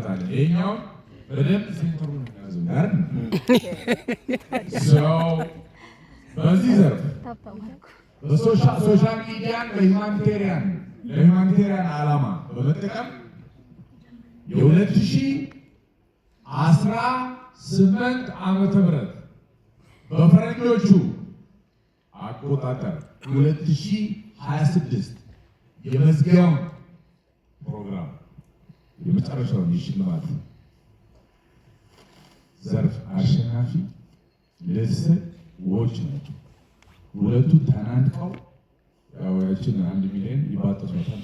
እንመጣበታለን። ይሄኛው በደንብ ሴንተሩን ያዘው ጋር ሰው በዚህ ዘርፍ በሶሻል ሚዲያን ለሁማኒቴሪያን ዓላማ በመጠቀም የ2018 ዓመተ ምህረት በፈረንጆቹ አቆጣጠር 2026 የመዝጊያውን ፕሮግራም የመጨረሻውን የሽልማት ዘርፍ አሸናፊ ልስን ዎች ናቸው። ሁለቱ ተናንቀው ያችን 1 ሚሊዮን ይባጠሷታል።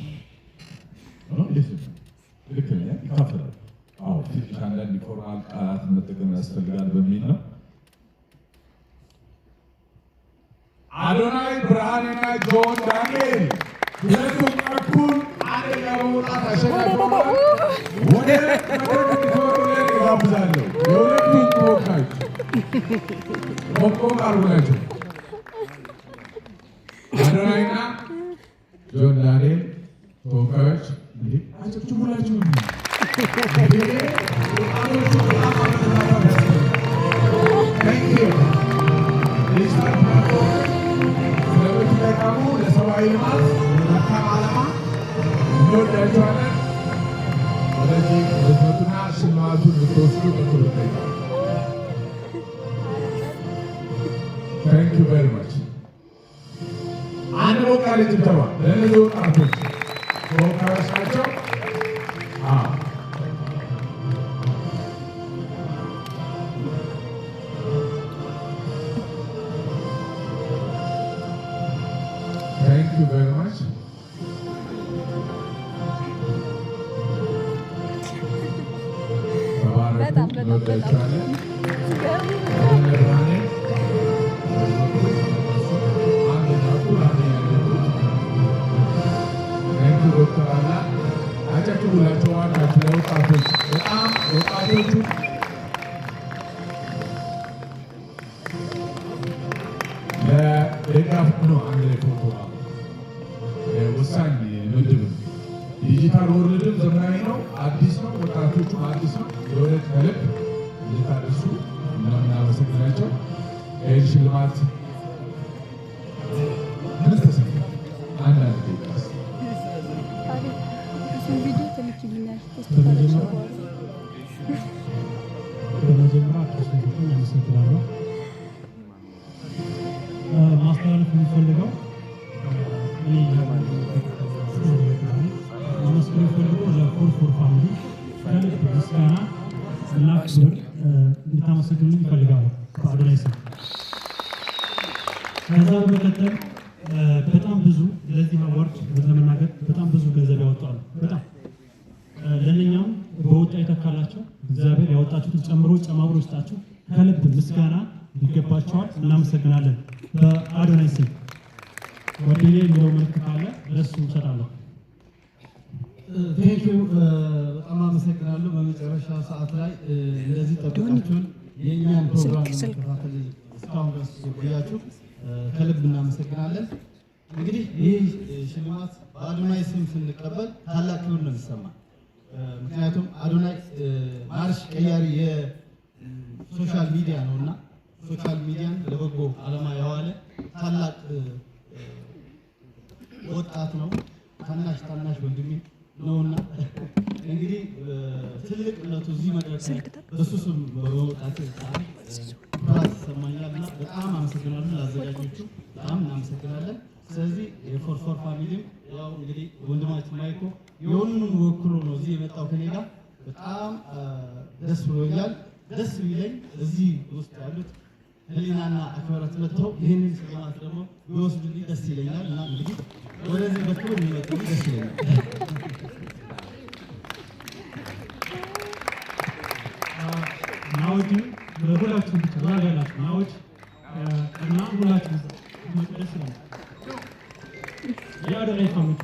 ልክ ነው፣ ይካፈላል። ትንሽ አንዳንድ ፎርማል ቃላት መጠቀም ያስፈልጋል በሚል ነው። አዶናይ ብርሃንና ጆን ዳንኤል ሁለቱም እኩል አንደኛ በመውጣት አሸናፊ ሆነዋል። ወደ መድረክ እንዲወጡልን እጋብዛለሁ። የሁለቱም ተወካዮች ቆም አድርጉ ናቸው። አዶናይና ጆን ዳንኤል ተወካዮች እንግዲህ አጨብጭቡላችሁ። ስለምትጠቀሙ ለሰብአዊ ልማት መልካም ዓላማ እንወዳችኋለን። ወደዚህ ልትመጡና ሽልማቱን ልትወስዱ በኩል ይጠይቃል። ታንክ ዩ ቬሪ ማች። አንድ ሞቅ ያለ ጭብጨባ ለእነዚህ ወጣቶች ተወካዮች ናቸው። Thank you very much. በጣም እንወዳችኋለን። ዶክተር አላ አጨብጭቡላቸዋል። ለወጣቶች በጣም ወጣቶቹ ለድጋፍ ነው። አንድ ላይ ፎቶ ወሳኝ ምድብ ዲጂታል ወርልድም ዘመናዊ ነው፣ አዲስ ነው፣ ወጣቶቹም አዲስ ነው። የወደት ከልብ እንድታደርሱ እንደምናመሰግናቸው ይህን ሽልማት ምን ተሰማ አንዳንድ ደቂቃስ በመጀመሪያ ክርስቶስን አመሰግናለሁ። ማስተላለፍ የሚፈልገው ማመስገን የሚፈልገው ለፎር ፋሚሊ ከልብ ምስጋና እና ክብር እንድታመሰግኑልኝ እፈልጋለሁ በአዶናይ ስም። ከዛ በመቀጠል በጣም ብዙ ለዚህ አዋርድ ለመናገር በጣም ብዙ ገንዘብ ያወጣሉ። በጣም ለእኛም በወጣ ይተካላቸው። እግዚአብሔር ያወጣችሁትን ጨማምሮ ይስጣችሁ። ከልብ ምስጋና ይገባቸዋል። እናመሰግናለን። በአዶናይ ስም ጓደኛዬ የሚለው መልዕክት ካለ ለእሱ እሰጣለሁ። ቴንኪው በጣም አመሰግናለሁ። በመጨረሻ ሰዓት ላይ እንደዚህ ጠብቃችሁን የእኛን ፕሮግራም ለመከታተል እስካሁን ድረስ ቆያችሁ ከልብ እናመሰግናለን። እንግዲህ ይህ ሽልማት በአዶናይ ስም ስንቀበል ታላቅ ክብር ነው የሚሰማ። ምክንያቱም አዶናይ ማርሽ ቀያሪ የሶሻል ሚዲያ ነው እና ሶሻል ሚዲያን ለበጎ ዓላማ ያዋለ ታላቅ ወጣት ነው። ታናሽ ወንድሜ ነውና እንግዲህ ትልቅነቱ እዚህ መድረክ በሱ ስም በመውጣት ኩራት ይሰማኛልና በጣም አመሰግናለሁ። ለአዘጋጆቹ በጣም እናመሰግናለን። ስለዚህ የፎር ፋሚሊም ያው እንግዲህ ወንድማችን ማይኮ የሁሉንም ወክሎ ነው እዚህ የመጣው ከኔ ጋር በጣም ደስ ብሎኛል። ደስ ቢለኝ እዚህ ውስጥ ያሉት ህሊናና አክብረት መጥተው ይህንን ሽልማት ደግሞ ቢወስዱልኝ ደስ ይለኛል እና እንግዲህ ወደዚህ በኩል የሚመጡ ደስ ይለኛል። ናዎች ሁላችሁም ብቻ ያላችሁ ናዎች እና ሁላችሁም ደስ ይላል። የአዶናይ ፋሚሊ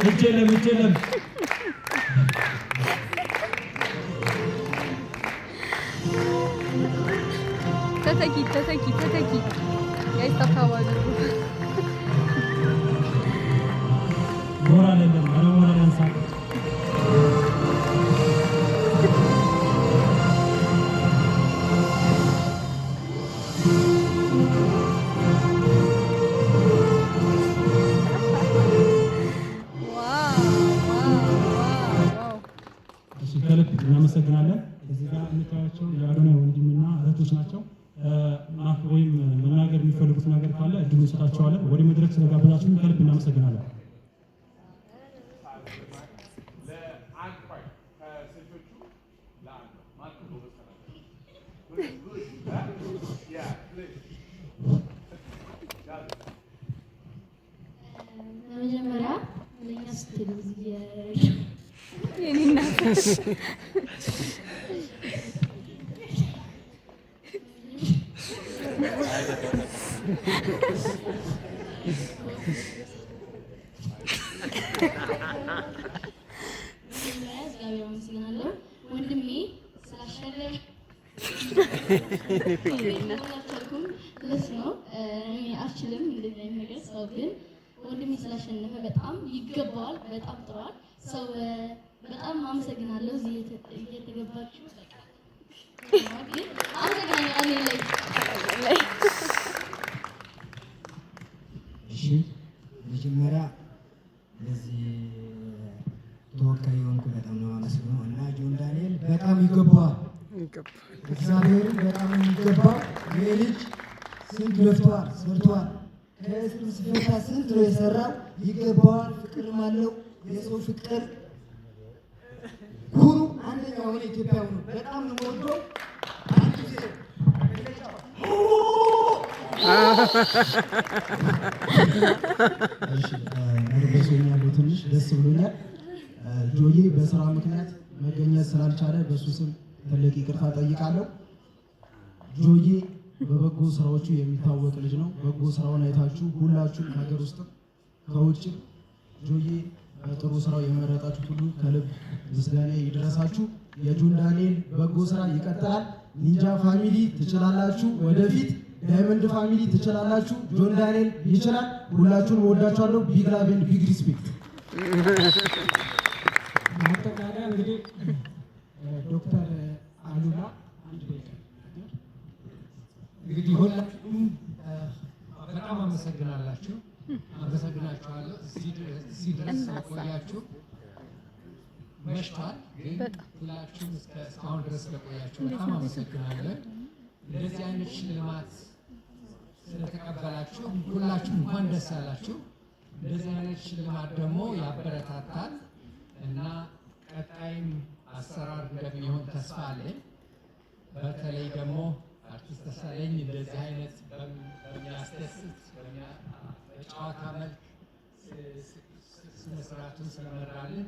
እጅ የለም ተተኪ ጋይስ ተካባሉ ሞራል የለም። ኧረ ሞራል ያንሳል። ከልብ እናመሰግናለን። እዚህ ጋር የምታያቸው የአዶናይ ወንድምና እህቶች ናቸው። ወይም መናገር የሚፈልጉት ነገር ካለ እድሉ እንሰጣቸዋለን። ወደ መድረክ ስለጋበዛችሁን ከልብ እናመሰግናለን። በመጀመሪያ ለኛ ስትሉ ወንድሜ ስላሸነፈ ልስ ነው እኔ አልችልም እንደዚህ አይነት ነገር ሰው ግን ወንድሜ ስላሸነፈ በጣም ይገባዋል። በጣም ጥሯል። ሰው በጣም አመሰግናለሁ። እዚህ እየተገባችሁ ግን አመሰግናለሁ። እሺ መጀመሪያ ለዚህ ተወካይ የሆንኩ በጣም ነው አመስግነው እና ጆን ዳንኤል በጣም ይገባዋል። እግዚአብሔርን በጣም ይገባው። ይሄ ልጅ ስንት ለፍቷል፣ ሰርቷል። ከእስር ሲፈታ ስንት ነው የሰራው። ይገባዋል። ፍቅርም አለው። የሰው ፍቅር ሁሉ አንደኛ ሆነ ኢትዮጵያ ሆኖ በጣም ነው ወዶ አንድ ጊዜ ነርበሶኛል። ትንሽ ደስ ብሎኛል። ጆዬ በስራ ምክንያት መገኘት ስላልቻለ በሱ ስም ትልቅ ይቅርታ ጠይቃለሁ። ጆዬ በበጎ ስራዎቹ የሚታወቅ ልጅ ነው። በጎ ስራውን አይታችሁ ሁላችሁም ከሀገር ውስጥም ከውጭም ጆዬ በጥሩ ስራው የመረጣችሁት ሁሉ ከልብ ምስጋና ይድረሳችሁ። የጆን ዳንኤል በጎ ስራ ይቀጥላል። ኒንጃ ፋሚሊ ትችላላችሁ። ወደፊት ዳይመንድ ፋሚሊ ትችላላችሁ። ጆን ዳንኤል ይችላል። ሁላችሁንም ወዳችኋለሁ። ቢግ ላቭ ኤንድ ቢግ ሪስፔክት። ማጠቃለያ እንግዲህ ዶክተር አሉላ እንግዲህ ሁላችሁም በጣም አመሰግናላችሁ። አመሰግናችኋለሁ። እዚህ ድረስ ስለቆያችሁ መሽቷል፣ ግን ሁላችሁም እስካሁን ድረስ ስለቆያችሁ በጣም አመሰግናለን። እንደዚህ አይነት ሽልማት ስለተቀበላችሁ ሁላችሁም እንኳን ደስ ያላችሁ። እንደዚህ አይነት ሽልማት ደግሞ ያበረታታል እና ቀጣይም አሰራር እንደሚሆን ተስፋ አለኝ። በተለይ ደግሞ አርቲስት ተሳለኝ እንደዚህ አይነት በሚያስደስት በጨዋታ መልክ ስነ ስርዓቱን ስለመራልን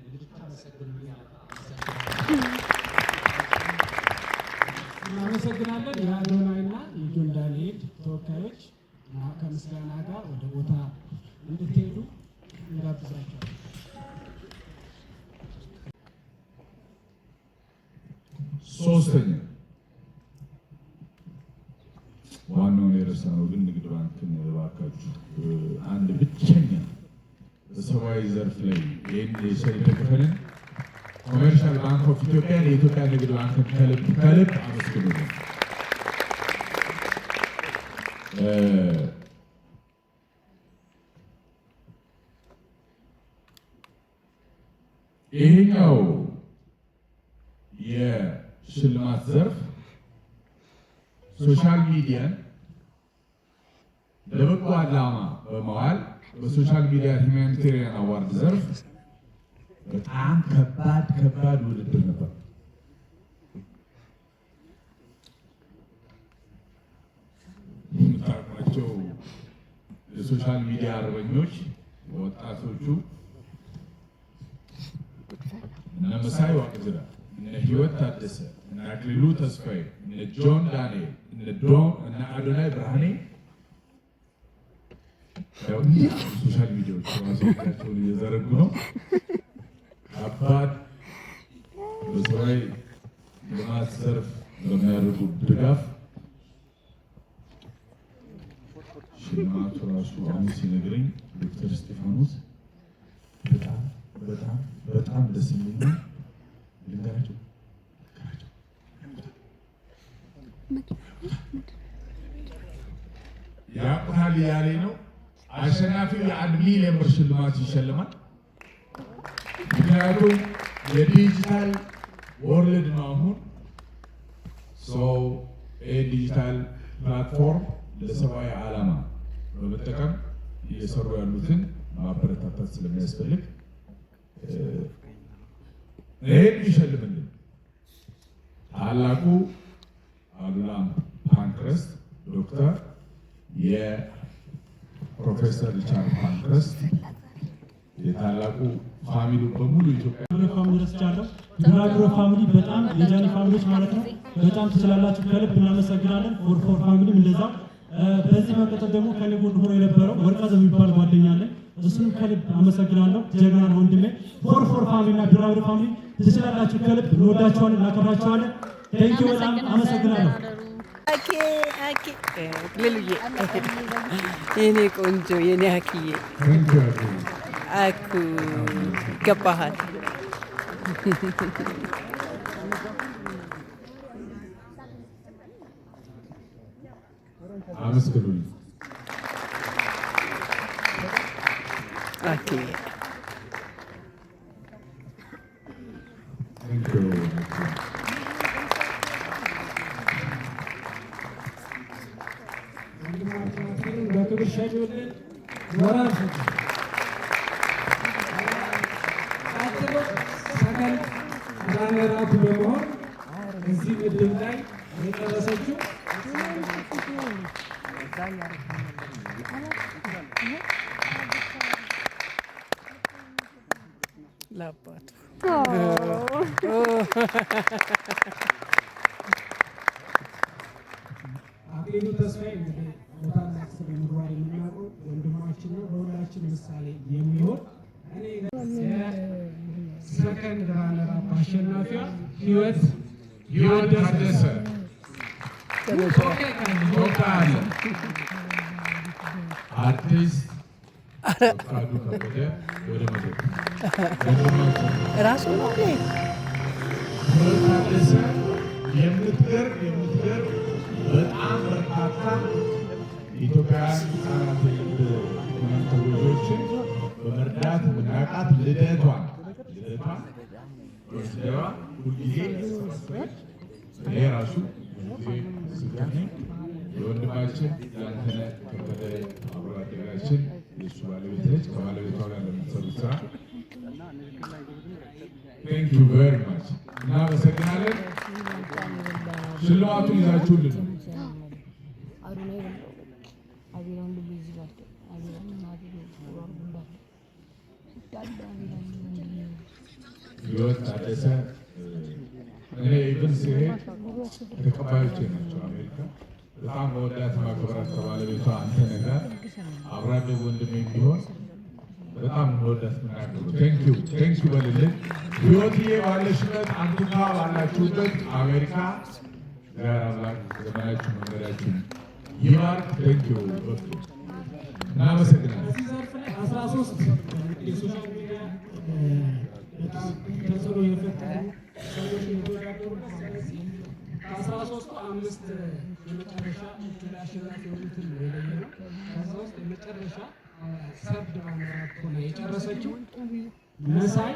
እንድታመሰግኑልኝ እናመሰግናለን። የአዶናይና የጆን ዳንኤል ተወካዮች ከምስጋና ጋር ወደ ቦታ እንድትሄዱ እንጋብዛቸዋለን። ሶስተኛ ዋናውን የረሳነው ግን ንግድ ባንክን እባካችሁ አንድ ብቸኛ በሰብአዊ ዘርፍ ላይ ይህን የደገፈንን ኮሜርሻል ባንክ ኦፍ ኢትዮጵያ የኢትዮጵያ ንግድ ባንክን ከልብ አመስግኑልን። ይሄኛው የሽልማት ዘርፍ ሶሻል ሚዲያን ለበጎ ዓላማ በመዋል በሶሻል ሚዲያ ሁማኒቴሪያን አዋርድ ዘርፍ በጣም ከባድ ውድድር ነበር። የምታውቋቸው የሶሻል ሚዲያ አርበኞች ወጣቶቹ እነ መሳይ ዋቅጅራ፣ እነ ህይወት ታደሰ፣ እነ አክሊሉ ተስፋዬ፣ እነ ጆን ዳንኤል፣ እነ አዶናይ ብርሃኔ ሶሻል ሚዲያዎች ራሳቸውን እየዘረጉ ነው። ከባድ በሰብአዊ ልማት ዘርፍ በሚያደርጉ ድጋፍ ሽልማቱ ራሱ አሁን ሲነግረኝ ዶክተር እስጢፋኖስ በጣም ደስ የሚል ነው። ልንገራቸው ያቁታል ያለ ነው። አሸናፊው የ1 ሚሊዮን ብር ሽልማት ይሸልማል። ምክንያቱም የዲጂታል ወርልድ ነው አሁን ሰው ዲጂታል ፕላትፎርም ለሰብአዊ ዓላማ በመጠቀም እየሰሩ ያሉትን ማበረታታት ስለሚያስፈልግ ይሄን ይሸልምልን ታላቁ አሉላ ፓንክረስት ዶክተር የፕሮፌሰር ሪቻርድ ፓንክረስት የታላቁ ፋሚሊ በሙሉ ኢትዮጵያ ፋሚሊ ረስቻለሁ። ድራግሮ ፋሚሊ በጣም የጃኒ ፋሚሊዎች ማለት ነው። በጣም ትችላላችሁ። ከልብ እናመሰግናለን። ፎር ፋሚሊም እንደዛ። በዚህ መቀጠል ደግሞ ከኔ ጎን ሆኖ የነበረው ወርቃዘ የሚባል ጓደኛ አለኝ። እሱንም ከልብ አመሰግናለሁ። ጀግና ነው ወንድሜ። ፎር ፋሚሊ እና ድራግሮ ፋሚሊ ትችላላችሁ። ከልብ እንወዳችኋለን፣ እናከብራችኋለን። ቴንኪው በጣም አመሰግናለሁ። ልልዬ የኔ ቆንጆ የኔ አክዬ አኩ ይገባሃል። አመስግኑልኝ። አክዬ በክብር ሸኙልን። ሞራል ቀጥሎ ሰከንድ ራነራፕ በመሆን እዚህ ምድብ ላይ የደረሰችው ለአባቱ አክሊሉ ተስፋዬ እንግዲህ ቦታና ስለ ምግባር የምናውቀው ወንድማችን ነው። በሁላችን ምሳሌ የሚሆን ሰከንድ ራነራፕ አሸናፊዋ ህይወት ታደሰ ቶካለ አርቲስት ፈቃዱ ከበደ ወደ መድረክ ራሱ ታደሰ የምትገርም በጣም በርካታ ኢትዮጵያውያን ህጻናት ህመም ተጎጂዎችን በመርዳት ምናቃት ልደቷን ሁልጊዜ እኔ ራሱ ጊዜ ስገኝ የወንድማችን የአንተነህ ከበደ አብሮ አደጋችን የእሱ ባለቤት ነች። ከባለቤቷ ጋር ለምትሰሩት ስራ ቴንክ ዩ ቬሪ ማች እናመሰግናለን። ሽልማቱን ይዛችሁልን ነው ህይወት ታደሰ። እኔ ኢቭን ሲሄድ ተቀባዮቼ ናቸው። አሜሪካ በጣም መወዳት ማክበራት ከባለቤቷ አንተነህ ጋር አብሮ አደግ ወንድሜ ቢሆን በጣም መወዳት ምናገሩ ቴንኪዩ በልልን። ህይወትዬ ባለሽበት አንቱካ ባላችሁበት አሜሪካ ጋር አምላክ ዘመናችሁ መንገዳችሁ ይባርክ። ቴንኪዩ እናመሰግናለን። 13 የሶሻል ሚዲያ በጣም ተጽዕኖ የፈጠሩ ሰዎች የተወዳደሩ ከ13 5 የመጨረሻ እድል አሸናፊ የሆኑትን ነው የለየነው። ከዛ ውስጥ የመጨረሻ ሰርድ ራነራፕ ሆና የጨረሰችው መሳይ